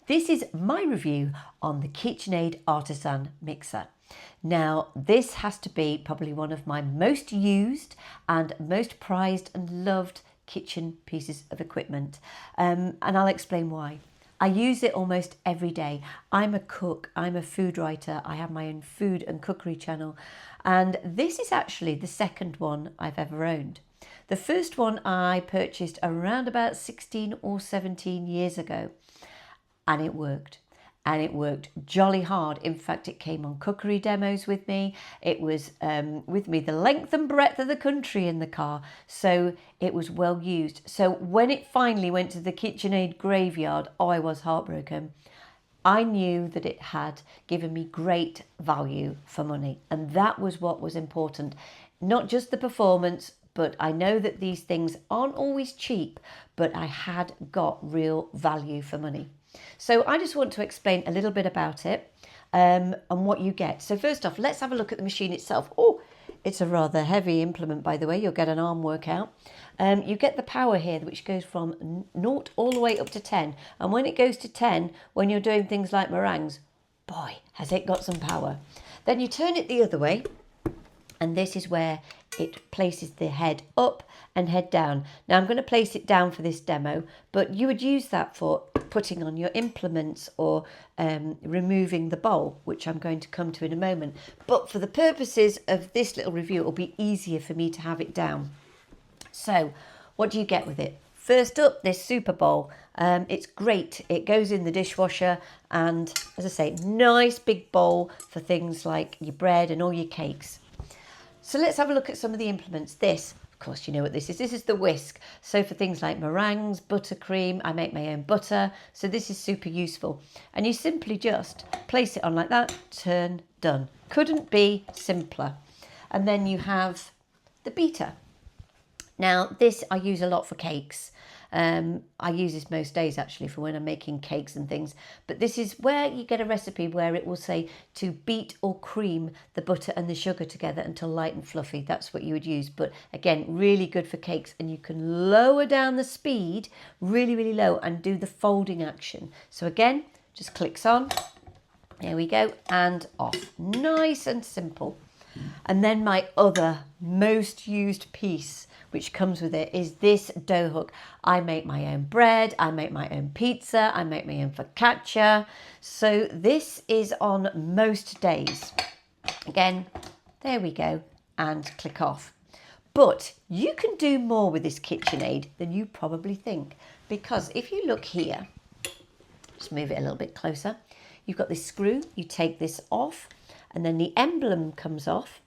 This is my review on the KitchenAid Artisan Mixer. Now, this has to be probably one of my most used and most prized and loved kitchen pieces of equipment, and I'll explain why. I use it almost every day. I'm a cook, I'm a food writer, I have my own food and cookery channel, and this is actually the second one I've ever owned. The first one I purchased around about 16 or 17 years ago, and it worked. And it worked jolly hard. In fact, it came on cookery demos with me. It was with me the length and breadth of the country in the car. So it was well used. So when it finally went to the KitchenAid graveyard, I was heartbroken. I knew that it had given me great value for money. And that was what was important. Not just the performance, but I know that these things aren't always cheap, but I had got real value for money. So I just want to explain a little bit about it and what you get. So first off, let's have a look at the machine itself. Oh, it's a rather heavy implement, by the way. You'll get an arm workout. You get the power here, which goes from 0 all the way up to 10. And when it goes to 10, when you're doing things like meringues, boy, has it got some power. Then you turn it the other way, and this is where it places the head up and head down. Now I'm going to place it down for this demo, but you would use that for putting on your implements or removing the bowl, which I'm going to come to in a moment. But for the purposes of this little review, it will be easier for me to have it down. So what do you get with it? First up, this super bowl. It's great. It goes in the dishwasher, and as I say, nice big bowl for things like your bread and all your cakes. So let's have a look at some of the implements. This, of course, you know what this is. This is the whisk. So for things like meringues, buttercream, I make my own butter. So this is super useful. And you simply just place it on like that, turn, done. Couldn't be simpler. And then you have the beater. Now, this I use a lot for cakes. I use this most days actually for when I'm making cakes and things. But this is where you get a recipe where it will say to beat or cream the butter and the sugar together until light and fluffy. That's what you would use. But again, really good for cakes. And you can lower down the speed really, really low and do the folding action. So again, just clicks on. There we go. And off. Nice and simple. And then my other most used piece, which comes with it, is this dough hook. I make my own bread, I make my own pizza, I make my own focaccia. So this is on most days. Again, there we go, and click off. But you can do more with this KitchenAid than you probably think, because if you look here, just move it a little bit closer, you've got this screw, you take this off, and then the emblem comes off.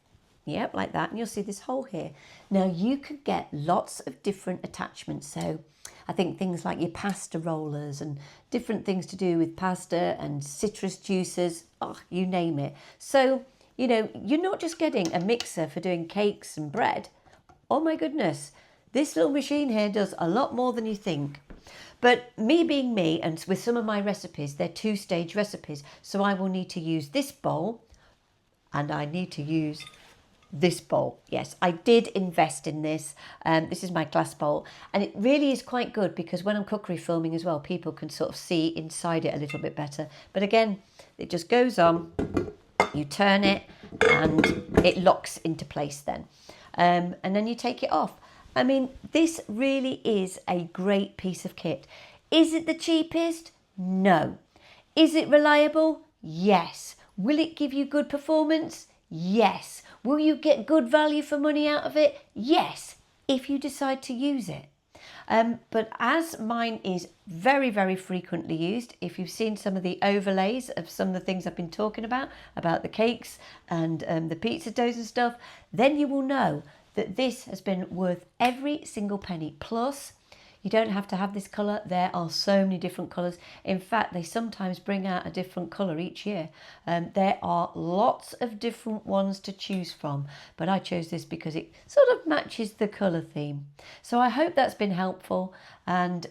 Yep, like that, and you'll see this hole here. Now you could get lots of different attachments. So I think things like your pasta rollers and different things to do with pasta and citrus juices, oh, you name it. So, you know, you're not just getting a mixer for doing cakes and bread. Oh my goodness, this little machine here does a lot more than you think. But me being me, and with some of my recipes, they're two-stage recipes. So I will need to use this bowl, and I need to use this bowl. Yes, I did invest in this. This is my glass bowl, and it really is quite good because when I'm cookery filming as well, people can sort of see inside it a little bit better. But again, it just goes on, you turn it, and it locks into place then. And then you take it off. I mean, this really is a great piece of kit. Is it the cheapest? No. Is it reliable? Yes. Will it give you good performance? Yes. Will you get good value for money out of it? Yes, if you decide to use it. But as mine is very, very frequently used, if you've seen some of the overlays of some of the things I've been talking about the cakes and the pizza doughs and stuff, then you will know that this has been worth every single penny. Plus, you don't have to have this colour. There are so many different colours. In fact, they sometimes bring out a different colour each year. There are lots of different ones to choose from, but I chose this because it sort of matches the colour theme. So I hope that's been helpful. And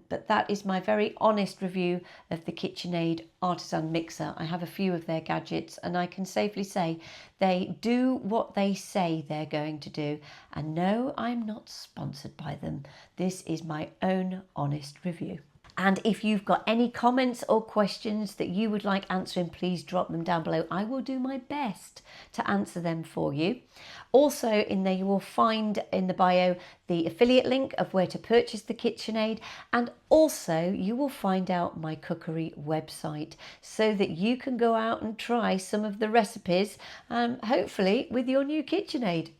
but that is my very honest review of the KitchenAid Artisan Mixer. I have a few of their gadgets, and I can safely say they do what they say they're going to do. And no, I'm not sponsored by them. This is my own honest review. And if you've got any comments or questions that you would like answering, please drop them down below. I will do my best to answer them for you. Also in there you will find in the bio the affiliate link of where to purchase the KitchenAid, and also you will find out my cookery website so that you can go out and try some of the recipes, hopefully with your new KitchenAid.